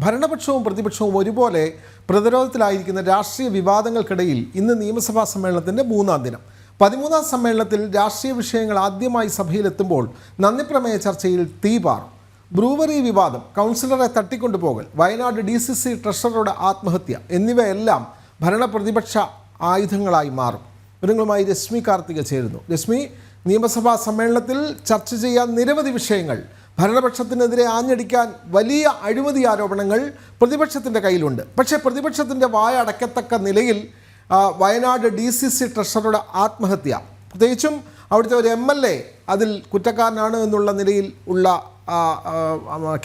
ഭരണപക്ഷവും പ്രതിപക്ഷവും ഒരുപോലെ പ്രതിരോധത്തിലായിരിക്കുന്ന രാഷ്ട്രീയ വിവാദങ്ങൾക്കിടയിൽ ഇന്ന് നിയമസഭാ സമ്മേളനത്തിൻ്റെ 3-ാം ദിനം. 13-ാം സമ്മേളനത്തിൽ രാഷ്ട്രീയ വിഷയങ്ങൾ ആദ്യമായി സഭയിലെത്തുമ്പോൾ നന്ദിപ്രമേയ ചർച്ചയിൽ തീപാറും. ബ്രൂവറി വിവാദം, കൗൺസിലറെ തട്ടിക്കൊണ്ടുപോകൽ, വയനാട് DCC ട്രഷററുടെ ആത്മഹത്യ എന്നിവയെല്ലാം ഭരണപ്രതിപക്ഷ ആയുധങ്ങളായി മാറും. വിവരങ്ങളുമായി രശ്മി കാർത്തിക ചേരുന്നു. രശ്മി, നിയമസഭാ സമ്മേളനത്തിൽ ചർച്ച ചെയ്യാൻ നിരവധി വിഷയങ്ങൾ. ഭരണപക്ഷത്തിനെതിരെ ആഞ്ഞടിക്കാൻ വലിയ അഴിമതി ആരോപണങ്ങൾ പ്രതിപക്ഷത്തിൻ്റെ കയ്യിലുണ്ട്. പക്ഷേ പ്രതിപക്ഷത്തിൻ്റെ വായ അടക്കത്തക്ക നിലയിൽ വയനാട് DCC ട്രഷററുടെ ആത്മഹത്യ, പ്രത്യേകിച്ചും അവിടുത്തെ ഒരു MLA അതിൽ കുറ്റക്കാരനാണ് എന്നുള്ള നിലയിൽ ഉള്ള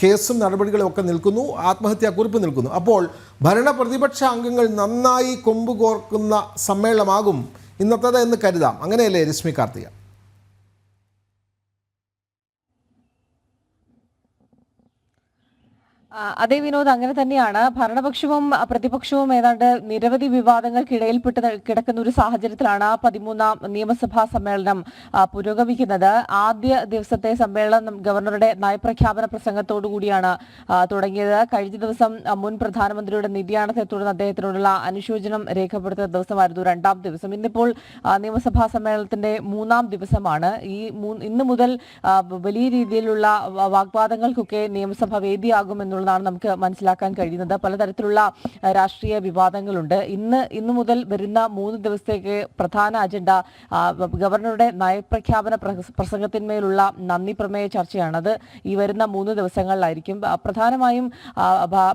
കേസും നടപടികളും ഒക്കെ നിൽക്കുന്നു, ആത്മഹത്യാക്കുറിപ്പ് നിൽക്കുന്നു. അപ്പോൾ ഭരണപ്രതിപക്ഷ അംഗങ്ങൾ നന്നായി കൊമ്പ് കോർക്കുന്ന സമ്മേളനമാകും ഇന്നത്തേത് എന്ന് കരുതാം. അങ്ങനെയല്ലേ രശ്മി കാർത്തിക? അതേ വിനോദ്, അങ്ങനെ തന്നെയാണ്. ഭരണപക്ഷവും പ്രതിപക്ഷവും ഏതാണ്ട് നിരവധി വിവാദങ്ങൾക്കിടയിൽപ്പെട്ട് കിടക്കുന്ന ഒരു സാഹചര്യത്തിലാണ് 13-ാം നിയമസഭാ സമ്മേളനം പുരോഗമിക്കുന്നത്. ആദ്യ ദിവസത്തെ സമ്മേളനം ഗവർണറുടെ നയപ്രഖ്യാപന പ്രസംഗത്തോടുകൂടിയാണ് തുടങ്ങിയത്. കഴിഞ്ഞ ദിവസം മുൻ പ്രധാനമന്ത്രിയുടെ നിര്യാണത്തെ തുടർന്ന് അദ്ദേഹത്തിനോടുള്ള അനുശോചനം രേഖപ്പെടുത്തുന്ന ദിവസമായിരുന്നു 2-ാം ദിവസം. ഇന്നിപ്പോൾ നിയമസഭാ സമ്മേളനത്തിന്റെ 3-ാം ദിവസമാണ്. ഇന്ന് മുതൽ വലിയ രീതിയിലുള്ള വാഗ്വാദങ്ങൾക്കൊക്കെ നിയമസഭ വേദിയാകുമെന്നുള്ള നമുക്ക് മനസ്സിലാക്കാൻ കഴിയുന്നത്. പലതരത്തിലുള്ള രാഷ്ട്രീയ വിവാദങ്ങളുണ്ട്. ഇന്ന് മുതൽ വരുന്ന 3 ദിവസത്തേക്ക് പ്രധാന അജണ്ട ഗവർണറുടെ നയപ്രഖ്യാപന പ്രസംഗത്തിന്മേലുള്ള നന്ദി പ്രമേയ ചർച്ചയാണത്. ഈ വരുന്ന 3 ദിവസങ്ങളിലായിരിക്കും. പ്രധാനമായും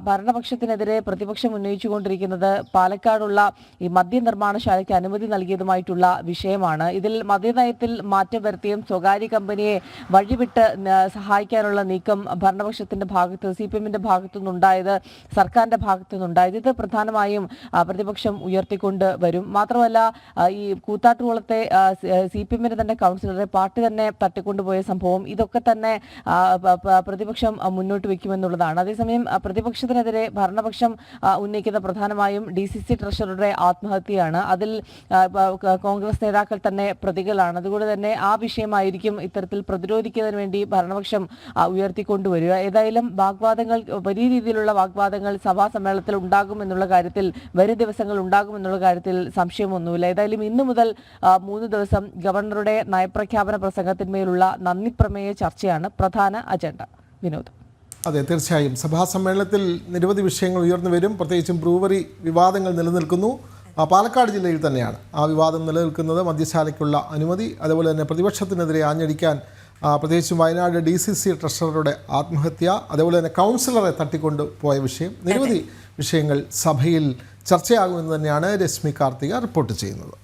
ഭരണപക്ഷത്തിനെതിരെ പ്രതിപക്ഷം ഉന്നയിച്ചുകൊണ്ടിരിക്കുന്നത് പാലക്കാടുള്ള ഈ മദ്യനിർമ്മാണശാലയ്ക്ക് അനുമതി നൽകിയതുമായിട്ടുള്ള വിഷയമാണ്. ഇതിൽ മദ്യനയത്തിൽ മാറ്റം വരുത്തിയും സ്വകാര്യ കമ്പനിയെ വഴിവിട്ട് സഹായിക്കാനുള്ള നീക്കം ഭരണപക്ഷത്തിന്റെ ഭാഗത്ത്, CPM ഭാഗത്തുനിന്നുണ്ടായത്, സർക്കാരിന്റെ ഭാഗത്തുനിന്നുണ്ടായത്, ഇത് പ്രധാനമായും പ്രതിപക്ഷം ഉയർത്തിക്കൊണ്ട് വരും. മാത്രമല്ല, ഈ കൂത്താട്ടുകുളത്തെ CPM തന്നെ കൗൺസിലറെ പാർട്ടി തന്നെ തട്ടിക്കൊണ്ടുപോയ സംഭവം, ഇതൊക്കെ തന്നെ പ്രതിപക്ഷം മുന്നോട്ട് വയ്ക്കുമെന്നുള്ളതാണ്. അതേസമയം പ്രതിപക്ഷത്തിനെതിരെ ഭരണപക്ഷം ഉന്നയിക്കുന്ന പ്രധാനമായും DCC ട്രഷററുടെ ആത്മഹത്യയാണ്. അതിൽ കോൺഗ്രസ് നേതാക്കൾ തന്നെ പ്രതികളാണ്. അതുകൊണ്ട് തന്നെ ആ വിഷയമായിരിക്കും ഇത്തരത്തിൽ പ്രതിരോധിക്കുന്നതിന് വേണ്ടി ഭരണപക്ഷം ഉയർത്തിക്കൊണ്ടുവരിക. ഏതായാലും വലിയ രീതിയിലുള്ള വാഗ്വാദങ്ങൾ സഭാ സമ്മേളനത്തിൽ ഉണ്ടാകുമെന്നുള്ള കാര്യത്തിൽ, വരും ദിവസങ്ങൾ ഉണ്ടാകുമെന്നുള്ള കാര്യത്തിൽ സംശയമൊന്നുമില്ല. ഏതായാലും ഇന്നു മുതൽ 3 ദിവസം ഗവർണറുടെ നയപ്രഖ്യാപന പ്രസംഗത്തിന്മേലുള്ള നന്ദി പ്രമേയ ചർച്ചയാണ് പ്രധാന അജണ്ട. വിനോദ്. അതെ, തീർച്ചയായും സഭാ സമ്മേളനത്തിൽ നിരവധി വിഷയങ്ങൾ ഉയർന്നു വരും. പ്രത്യേകിച്ചും ബ്രൂവറി വിവാദങ്ങൾ നിലനിൽക്കുന്നു. പാലക്കാട് ജില്ലയിൽ തന്നെയാണ് ആ വിവാദം നിലനിൽക്കുന്നത്. മദ്യശാലയ്ക്കുള്ള അനുമതി, അതുപോലെ തന്നെ പ്രതിപക്ഷത്തിനെതിരെ ആഞ്ഞടിക്കാൻ പ്രത്യേകിച്ചും വയനാട് DCC ട്രഷററുടെ ആത്മഹത്യ, അതേപോലെ തന്നെ കൗൺസിലറെ തട്ടിക്കൊണ്ട് പോയ വിഷയം, നിരവധി വിഷയങ്ങൾ സഭയിൽ ചർച്ചയാകുമെന്ന് തന്നെയാണ് രശ്മി കാർത്തിക റിപ്പോർട്ട് ചെയ്യുന്നത്.